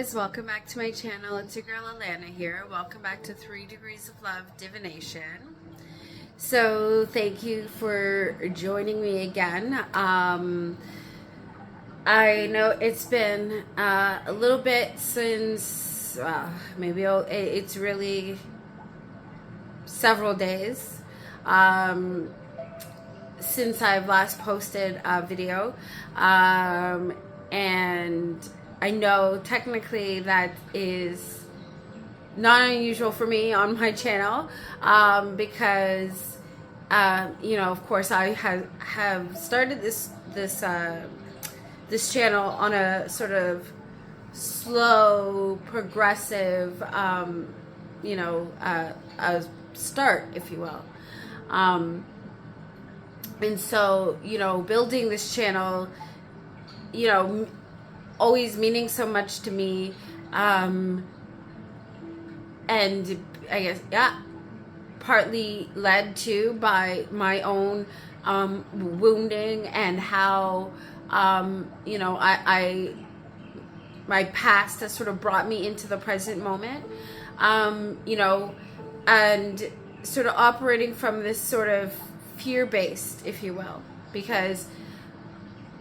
guys, welcome back to my channel. It's your girl Alana here. Welcome back to 3 Degrees of Love Divination. So thank you for joining me again. I know it's been a little bit since, it's really several days since I've last posted a video, and I know technically that is not unusual for me on my channel, because of course I have started this channel on a sort of slow, progressive, a start, if you will. And so, building this channel, always meaning so much to me, and I guess, partly led to by my own wounding and how, my past has sort of brought me into the present moment, and sort of operating from this sort of fear-based, if you will, because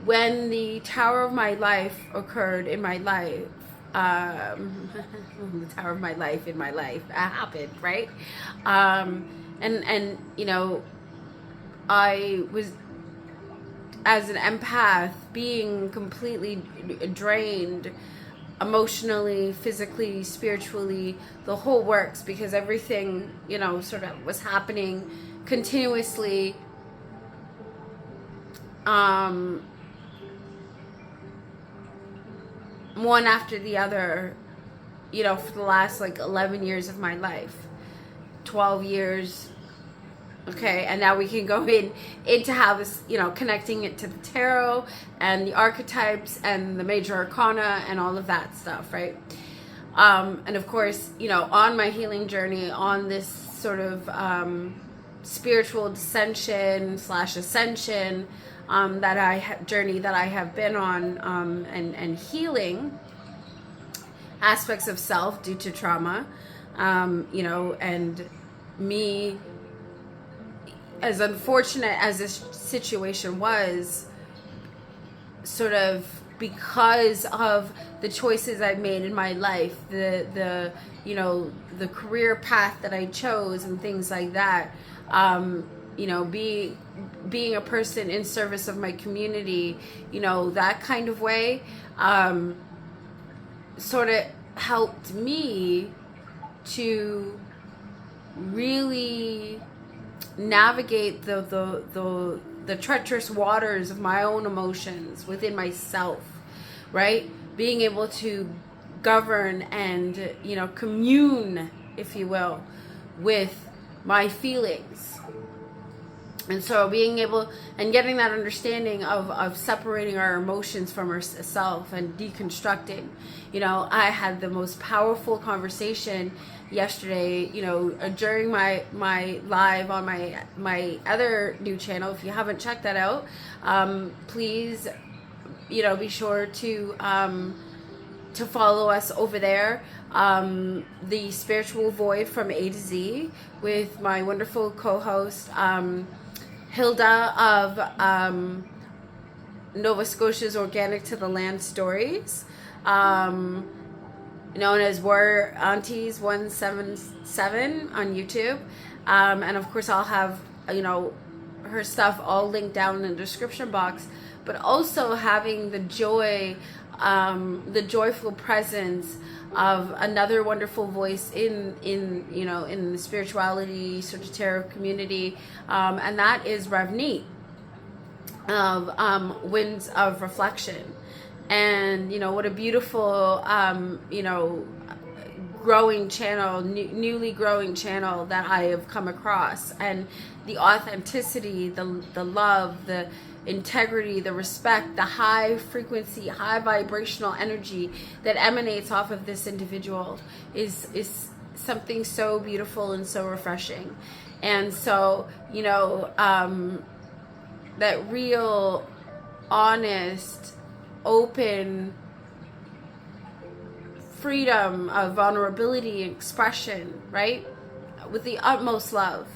when the Tower of My Life occurred in my life, the Tower of My Life in my life happened, right? And I was, as an empath, being completely drained emotionally, physically, spiritually, the whole works, because everything, sort of was happening continuously, one after the other, for the last 11 years of my life, 12 years. Okay, and now we can go into how this, connecting it to the tarot and the archetypes and the major arcana and all of that stuff, right? And of course, on my healing journey, on this sort of spiritual descension / ascension, journey that I have been on, and healing aspects of self due to trauma, and me, as unfortunate as this situation was, sort of because of the choices I've made in my life, the career path that I chose and things like that, being a person in service of my community, that kind of way, sort of helped me to really navigate the treacherous waters of my own emotions within myself, right? Being able to govern and, commune, if you will, with my feelings. And so being able and getting that understanding of separating our emotions from ourselves and deconstructing. I had the most powerful conversation yesterday, during my live on my other new channel. If you haven't checked that out, please, be sure to follow us over there. The Spiritual Void from A to Z, with my wonderful co-host, Hilda of Nova Scotia's Organic to the Land Stories, known as We're Aunties 177 on YouTube, and of course I'll have her stuff all linked down in the description box. But also having the joy, the joyful presence of another wonderful voice in the spirituality sort of tarot community, and that is Ravneet of Winds of Reflection. And what a beautiful growing channel, newly growing channel that I have come across, and the authenticity, the love, the integrity, the respect, the high frequency, high vibrational energy that emanates off of this individual is something so beautiful and so refreshing. And so, that real, honest, open, freedom, of vulnerability and expression, right? With the utmost love.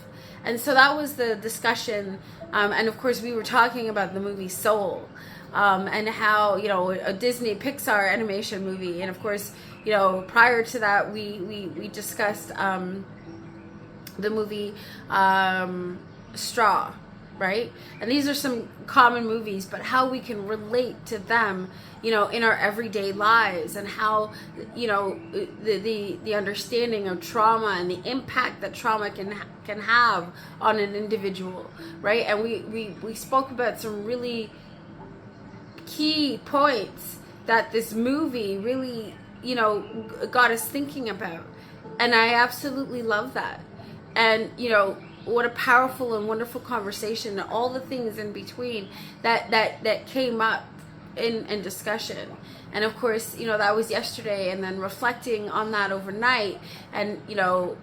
And so that was the discussion. And of course, we were talking about the movie Soul, and how, you know, a Disney Pixar animation movie. And of course, you know, prior to that, we discussed the movie Straw, right? And these are some common movies, but how we can relate to them, you know, in our everyday lives, and how, you know, the understanding of trauma and the impact that trauma can have on an individual, right? And we spoke about some really key points that this movie really, you know, got us thinking about. And I absolutely love that. And, you know, what a powerful and wonderful conversation, and all the things in between that came up in discussion. And of course, you know, that was yesterday, and then reflecting on that overnight, and, you know,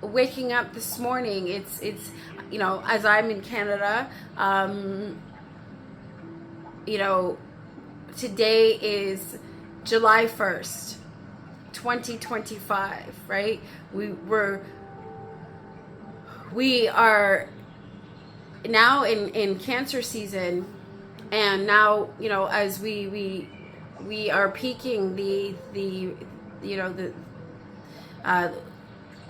waking up this morning, it's you know, as I'm in Canada, you know, today is July 1st, 2025, right? We are now in cancer season, and now, you know, as we are peaking the you know,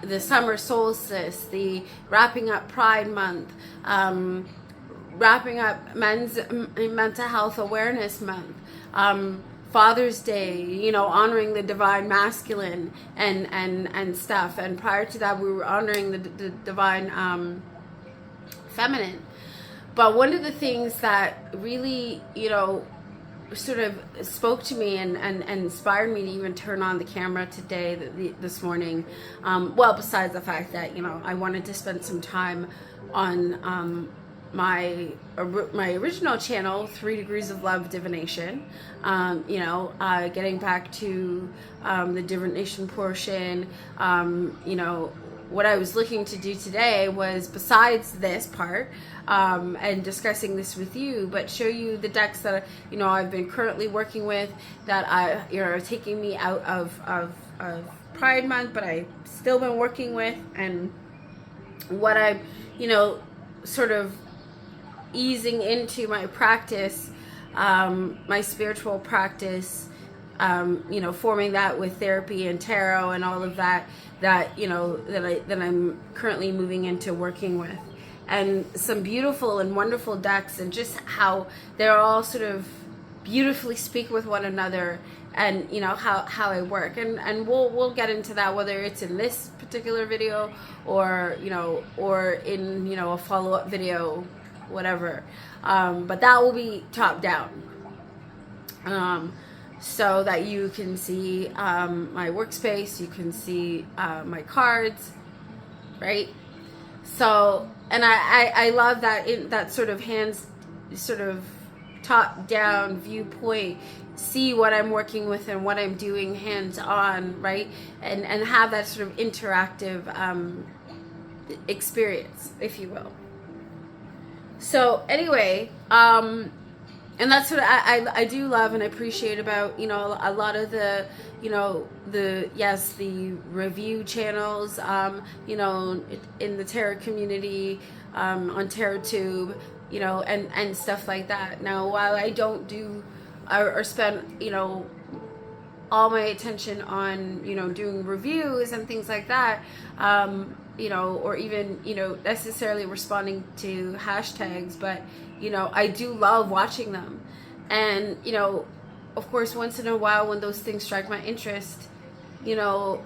the summer solstice, the wrapping up Pride Month, wrapping up Men's Mental Health Awareness Month, Father's Day, you know, honoring the divine masculine and stuff. And prior to that, we were honoring the divine feminine. But one of the things that really, you know, sort of spoke to me and inspired me to even turn on the camera today, this morning, well, besides the fact that, you know, I wanted to spend some time on my original channel, 3 Degrees of Love Divination, you know, getting back to the divination portion. You know, what I was looking to do today was, besides this part, and discussing this with you, but show you the decks that, you know, I've been currently working with, that you know, are taking me out of Pride Month, but I've still been working with, and what I'm, you know, sort of easing into my practice, my spiritual practice, you know, forming that with therapy and tarot and all of that, you know, that I'm currently moving into working with. And some beautiful and wonderful decks, and just how they're all sort of beautifully speak with one another, and, you know, how I work, and we'll get into that, whether it's in this particular video, or, you know, or in, you know, a follow-up video, whatever, but that will be top down, so that you can see my workspace, you can see my cards, right? So, and I love that, that sort of top down viewpoint, see what I'm working with and what I'm doing hands on, right? And have that sort of interactive experience, if you will. So anyway, and that's what I do love and appreciate about, you know, a lot of the, you know, the review channels, you know, in the tarot community, on TarotTube, you know, and stuff like that. Now, while I don't do or spend, you know, all my attention on, you know, doing reviews and things like that, you know, or even, you know, necessarily responding to hashtags, but, you know, I do love watching them. And, you know, of course, once in a while, when those things strike my interest, you know,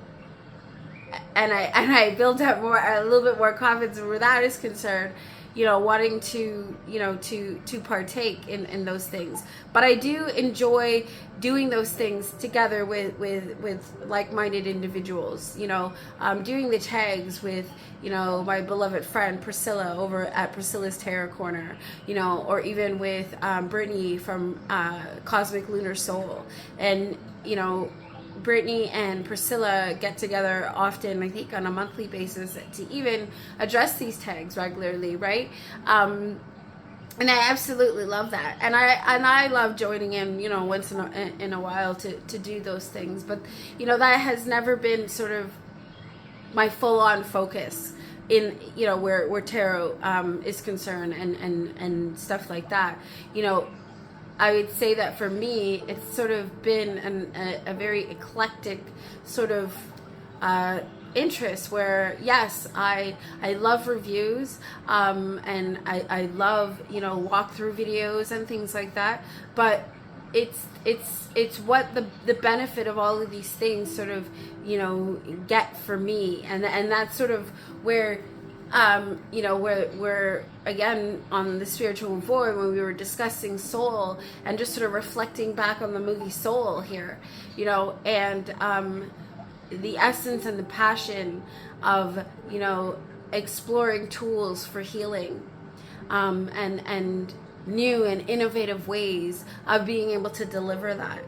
and I build up a little bit more confidence where that is concerned, you know, wanting to, you know, to partake in those things. But I do enjoy doing those things together with like-minded individuals, you know, doing the tags with, you know, my beloved friend Priscilla over at Priscilla's Tarot Corner, you know, or even with Brittany from Cosmic Lunar Soul. And, you know, Brittany and Priscilla get together often, I think on a monthly basis, to even address these tags regularly, right? And I absolutely love that, and I love joining in, once in a while to do those things. But that has never been sort of my full on focus in where tarot is concerned and stuff like that. I would say that for me, it's sort of been a very eclectic sort of interest, where yes, I love reviews, and I love walkthrough videos and things like that, but it's what the benefit of all of these things sort of get for me, and that's sort of where where again on the spiritual void, when we were discussing Soul and just sort of reflecting back on the movie Soul here, and the essence and the passion of exploring tools for healing, and new and innovative ways of being able to deliver that.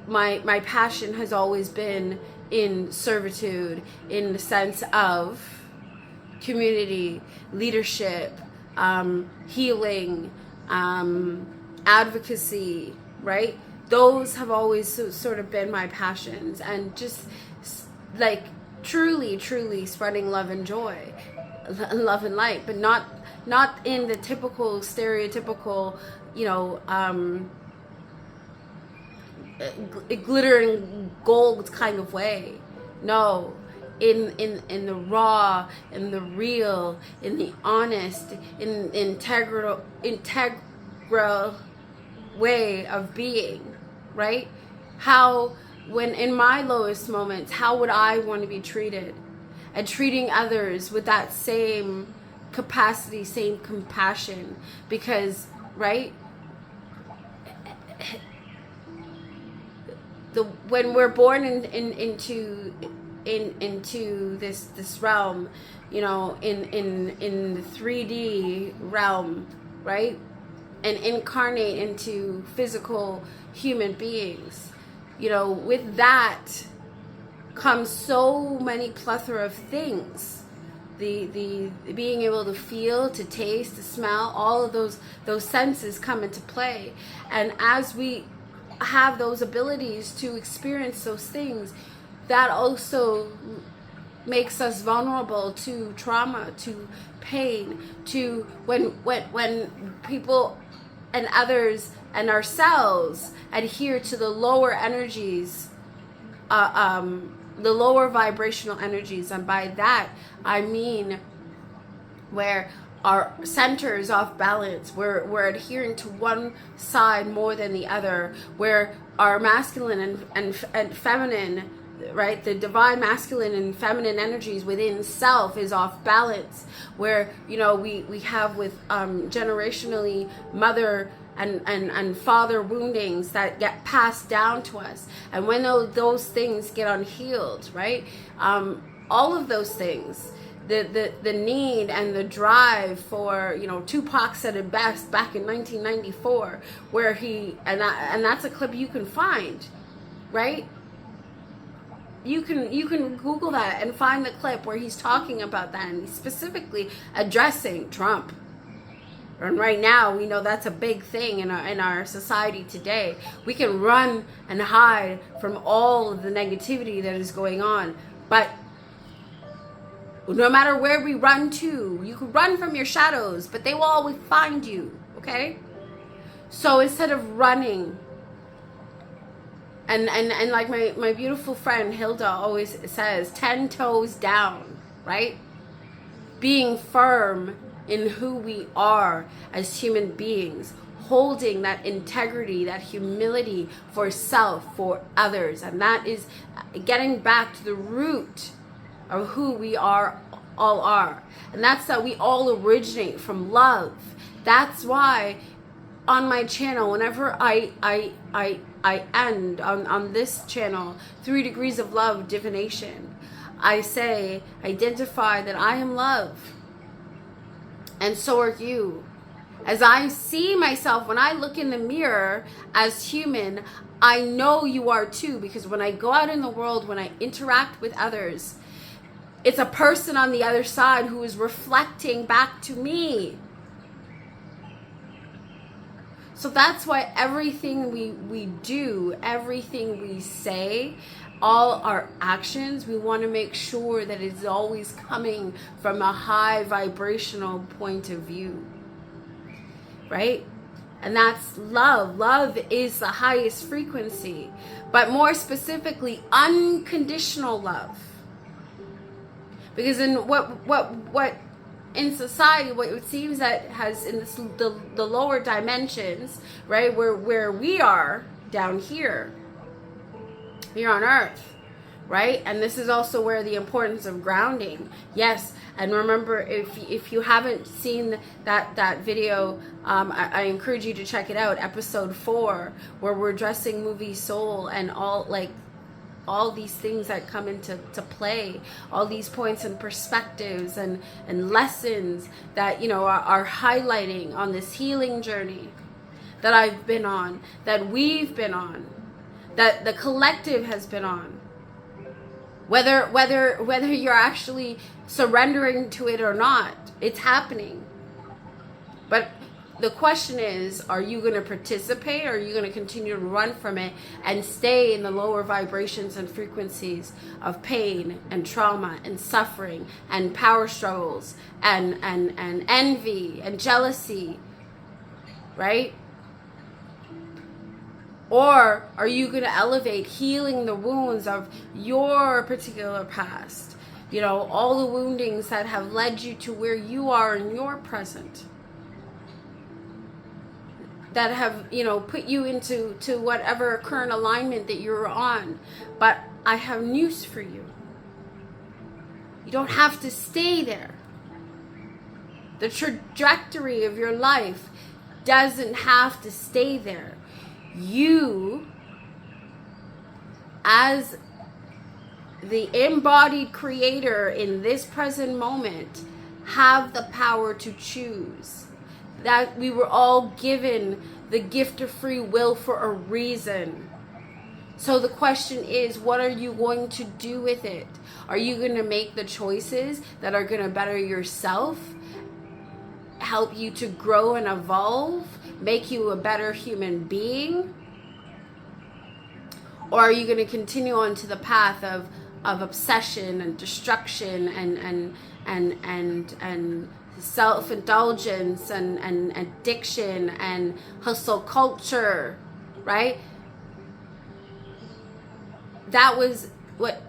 My passion has always been in servitude, in the sense of community, leadership, healing, advocacy, right? Those have always sort of been my passions, and just like truly spreading love and joy, love and light, but not in the typical stereotypical glitter and gold kind of way. No, in the raw, in the real, in the honest, in integral way of being, right? How, when in my lowest moments, how would I want to be treated? And treating others with that same capacity, same compassion, because, right, when we're born into this realm, in the 3D realm, right, and incarnate into physical human beings, with that comes so many plethora of things. The being able to feel, to taste, to smell, all of those senses come into play. And as we have those abilities to experience those things, that also makes us vulnerable to trauma, to pain, to when people and others and ourselves adhere to the lower energies, the lower vibrational energies. And by that I mean where our center is off balance, we're adhering to one side more than the other, where our masculine and feminine, right, the divine masculine and feminine energies within self is off balance, where we have with generationally mother and father woundings that get passed down to us. And when those things get unhealed, right, all of those things, the need and the drive for, Tupac said it best back in 1994, where he, and that's a clip you can find, right? You can Google that and find the clip where he's talking about that, and he's specifically addressing Trump. And right now, we know that's a big thing in our society today. We can run and hide from all of the negativity that is going on, but no matter where we run to, you can run from your shadows, but they will always find you, okay? So instead of running, and like my beautiful friend Hilda always says, 10 toes down, right? Being firm in who we are as human beings, holding that integrity, that humility for self, for others. And that is getting back to the root of who we all are. And that's that we all originate from love. That's why on my channel, whenever I end on this channel, 3 Degrees of Love Divination, I say, identify that I am love, and so are you. As I see myself, when I look in the mirror as human, I know you are too, because when I go out in the world, when I interact with others, It's a person on the other side who is reflecting back to me. So that's why everything we do, everything we say, all our actions, we want to make sure that it's always coming from a high vibrational point of view. Right? And that's love. Love is the highest frequency. But more specifically, unconditional love. Because in what in society, what it seems that has in this, the lower dimensions, right, where we are down here on earth, right? And this is also where the importance of grounding. Yes, and remember, if you haven't seen that video, I encourage you to check it out, episode 4, where we're addressing movie Soul and all these things that come into play, all these points and perspectives and lessons that, you know, are highlighting on this healing journey that I've been on, that we've been on, that the collective has been on. Whether you're actually surrendering to it or not, it's happening. But the question is, are you going to participate, or are you going to continue to run from it and stay in the lower vibrations and frequencies of pain and trauma and suffering and power struggles and envy and jealousy, right? Or are you going to elevate, healing the wounds of your particular past? You know, all the woundings that have led you to where you are in your present, that have, you know, put you into whatever current alignment that you're on. But I have news for you. You don't have to stay there. The trajectory of your life doesn't have to stay there. You, as the embodied creator in this present moment, have the power to choose. That we were all given the gift of free will for a reason. So the question is, what are you going to do with it? Are you going to make the choices that are going to better yourself, help you to grow and evolve, make you a better human being? Or are you going to continue on to the path of obsession and destruction and self-indulgence and addiction and hustle culture, right? That was what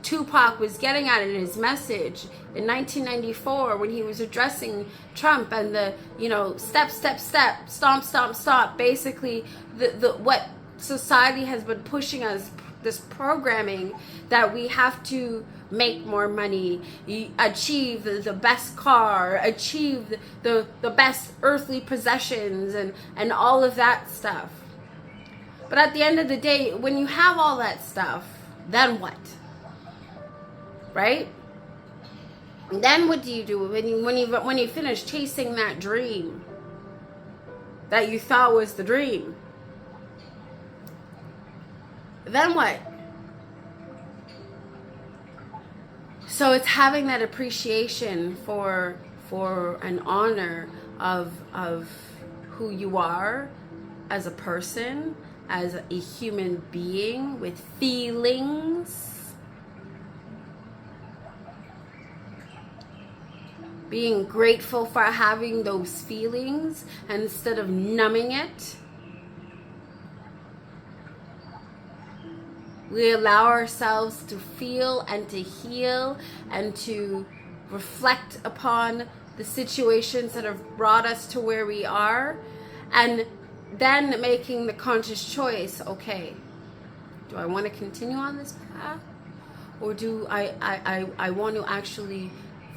Tupac was getting at in his message in 1994 when he was addressing Trump and the, you know, step, stomp, stomp, stomp. Basically, the what society has been pushing us, this programming that we have to make more money, achieve the best car, achieve the best earthly possessions and all of that stuff. But at the end of the day, when you have all that stuff, then what? Right? And then what do you do when you finish chasing that dream that you thought was the dream? Then what? So it's having that appreciation for an honor of who you are as a person, as a human being with feelings. Being grateful for having those feelings instead of numbing it. We allow ourselves to feel and to heal and to reflect upon the situations that have brought us to where we are, and then making the conscious choice, okay, do I want to continue on this path, or do I want to actually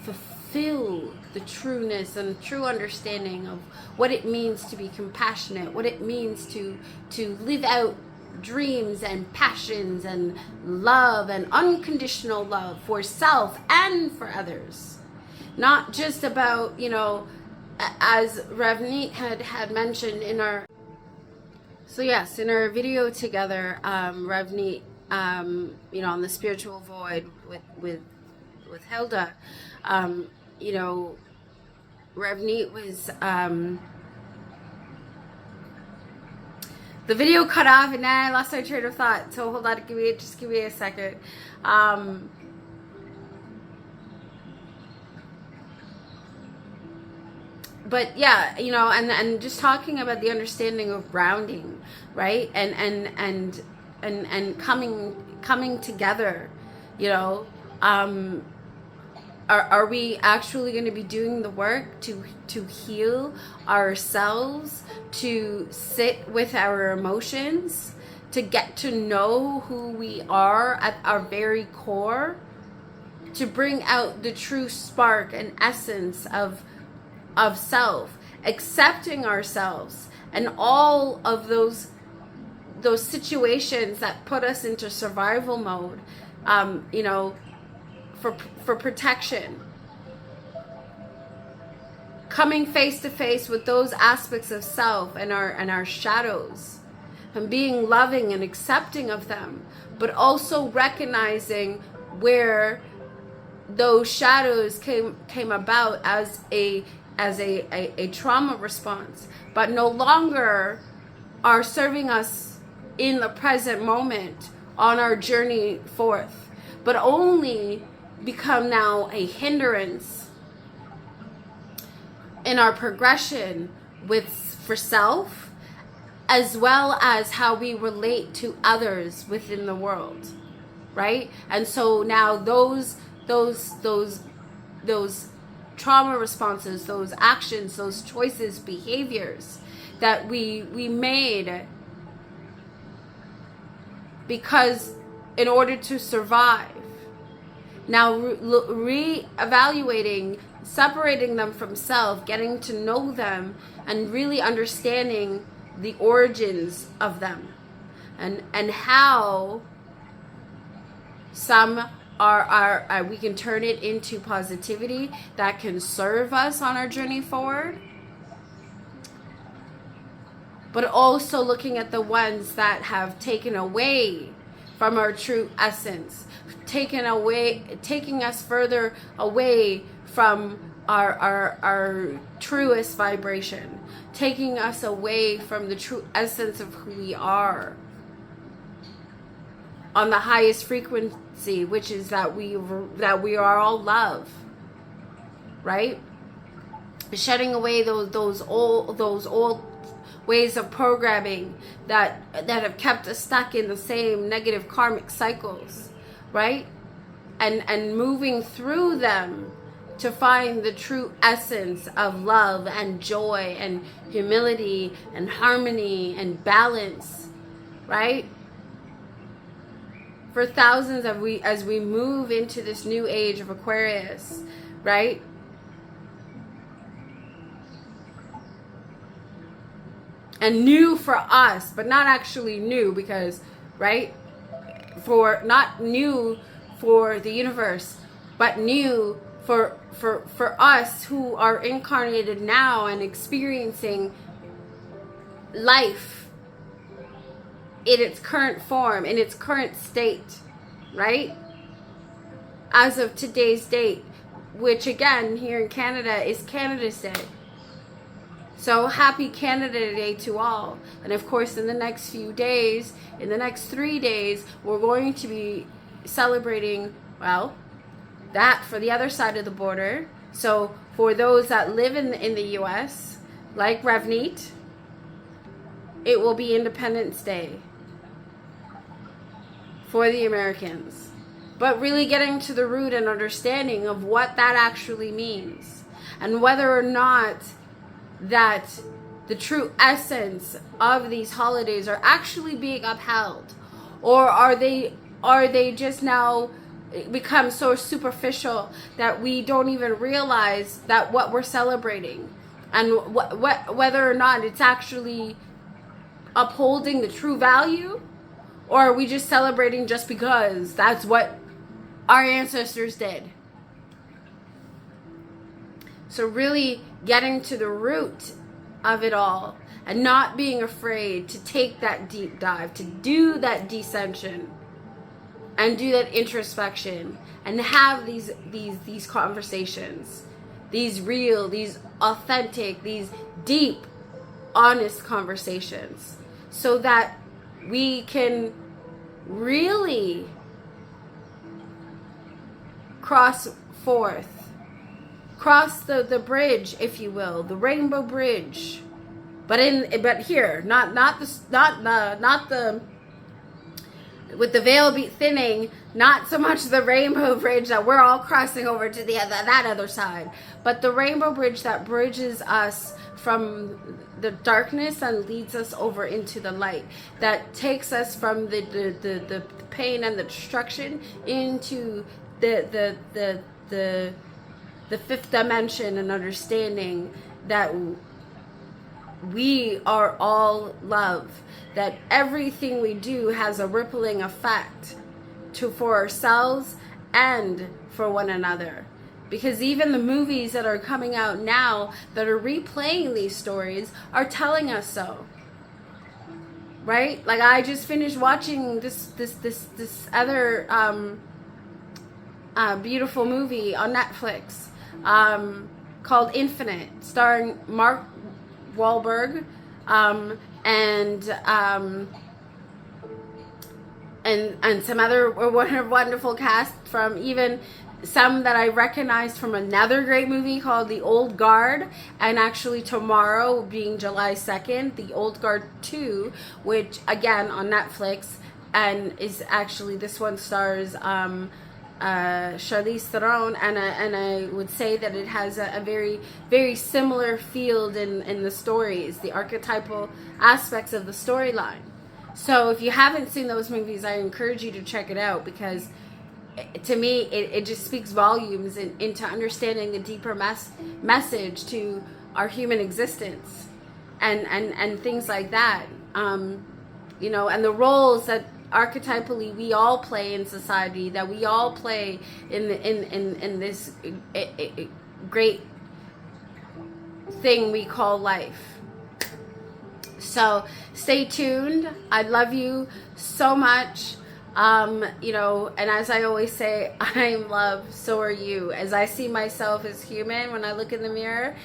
fulfill the trueness and true understanding of what it means to be compassionate, what it means to live out dreams and passions and love and unconditional love for self and for others. Not just about, you know, as Ravneet had mentioned in our, so yes, in our video together, Ravneet, you know, on the spiritual void with with Hilda, you know, Revneet was, the video cut off and then I lost my train of thought. So hold on, just give me a second. But yeah, you know, and just talking about the understanding of grounding, right? And coming together, you know. Are we actually going to be doing the work to heal ourselves, to sit with our emotions, to get to know who we are at our very core, to bring out the true spark and essence of self, accepting ourselves and all of those situations that put us into survival mode, you know, for protection, coming face to face with those aspects of self and our shadows, and being loving and accepting of them, but also recognizing where those shadows came about as a trauma response, but no longer are serving us in the present moment on our journey forth, but only become now a hindrance in our progression for self, as well as how we relate to others within the world, right? And so now those trauma responses, those actions, those choices, behaviors that we made because in order to survive, now re-evaluating, separating them from self, getting to know them, and really understanding the origins of them, and how some are we can turn it into positivity that can serve us on our journey forward, but also looking at the ones that have taken away from our true essence, taking us further away from our truest vibration, taking us away from the true essence of who we are on the highest frequency, which is that we are all love, right? Shedding away those old ways of programming that have kept us stuck in the same negative karmic cycles, right? And moving through them to find the true essence of love and joy and humility and harmony and balance, right? For thousands as we move into this new age of Aquarius, right? And new for us, but not actually new, because, right? Not new for the universe, but new for us who are incarnated now and experiencing life in its current form, in its current state, right? As of today's date, which again, here in Canada, is Canada's Day. So happy Canada Day to all. And of course, in the next few days, in the next 3 days, we're going to be celebrating, well, that for the other side of the border. So for those that live in the US, like Revneet, it will be Independence Day for the Americans. But really getting to the root and understanding of what that actually means, and whether or not that the true essence of these holidays are actually being upheld, or are they just now become so superficial that we don't even realize that what we're celebrating, and whether or not it's actually upholding the true value, or are we just celebrating just because that's what our ancestors did? So really getting to the root of it all, and not being afraid to take that deep dive, to do that descension, and do that introspection and have these conversations, these real, these authentic, these deep, honest conversations, so that we can really cross the bridge, if you will, the rainbow bridge, but here, not the with the veil be thinning, not so much the rainbow bridge that we're all crossing over to that other side, but the rainbow bridge that bridges us from the darkness and leads us over into the light, that takes us from the pain and the destruction into the fifth dimension, and understanding that we are all love, that everything we do has a rippling effect for ourselves and for one another. Because even the movies that are coming out now that are replaying these stories are telling us so. Right? Like, I just finished watching this other beautiful movie on Netflix called Infinite, starring Mark Wahlberg and some other wonderful cast, from even some that I recognized from another great movie called The Old Guard, and actually tomorrow, being July 2nd, The Old Guard 2, which again on Netflix, and is actually, this one stars Charlize Theron, and I would say that it has a very, very similar field in the stories, the archetypal aspects of the storyline. So if you haven't seen those movies, I encourage you to check it out, because to me it just speaks volumes into understanding the deeper message to our human existence and things like that, and the roles that archetypally we all play in society, that we all play in this great thing we call life. So stay tuned. I love you so much. And as I always say, I'm love, so are you. As I see myself as human when I look in the mirror,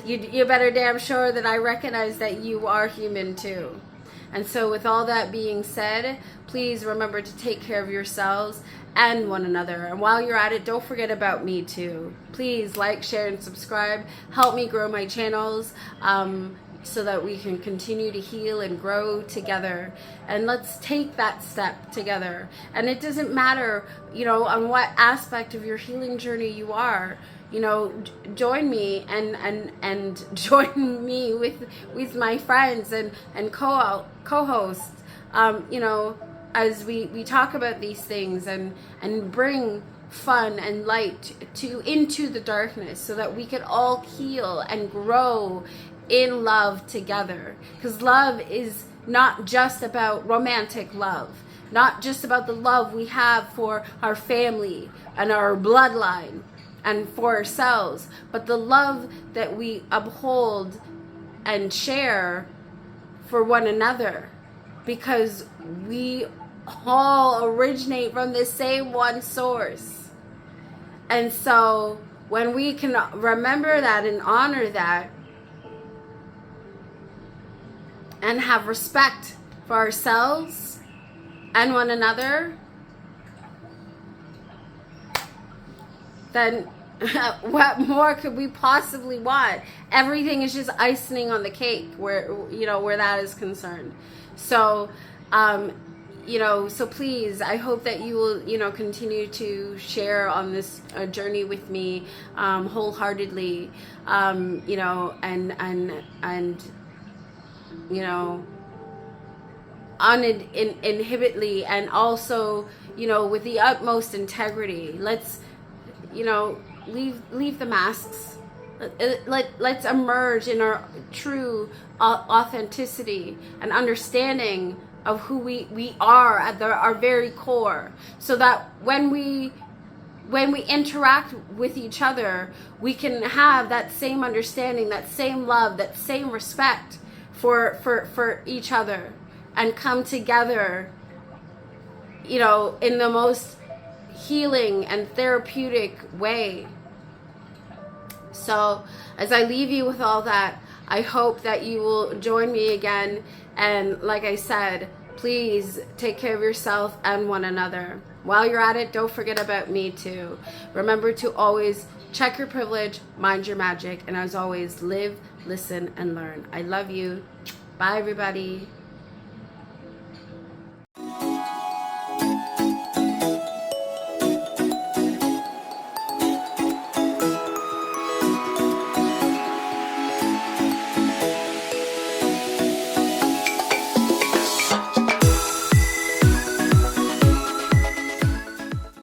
you better damn sure that I recognize that you are human too. And so with all that being said, please remember to take care of yourselves and one another. And while you're at it, don't forget about me too. Please like, share, and subscribe. Help me grow my channels, so that we can continue to heal and grow together. And let's take that step together. And it doesn't matter, on what aspect of your healing journey you are. Join me and join me with my friends and co-hosts, as we talk about these things and bring fun and light into the darkness, so that we can all heal and grow in love together. Because love is not just about romantic love, not just about the love we have for our family and our bloodline and for ourselves, but the love that we uphold and share for one another, because we all originate from the same one source. And so when we can remember that and honor that, and have respect for ourselves and one another, then what more could we possibly want? Everything is just icing on the cake where that is concerned. So so please, I hope that you will continue to share on this journey with me wholeheartedly, uninhibitedly, and also with the utmost integrity. Let's leave the masks. Let's emerge in our true authenticity and understanding of who we are at our very core, so that when we interact with each other, we can have that same understanding, that same love, that same respect for each other, and come together you know, in the most healing and therapeutic way. So as I leave you with all that, I hope that you will join me again. And like I said, please take care of yourself and one another. While you're at it, don't forget about me too. Remember to always check your privilege, mind your magic, and as always, live, listen, and learn. I love you. Bye, everybody.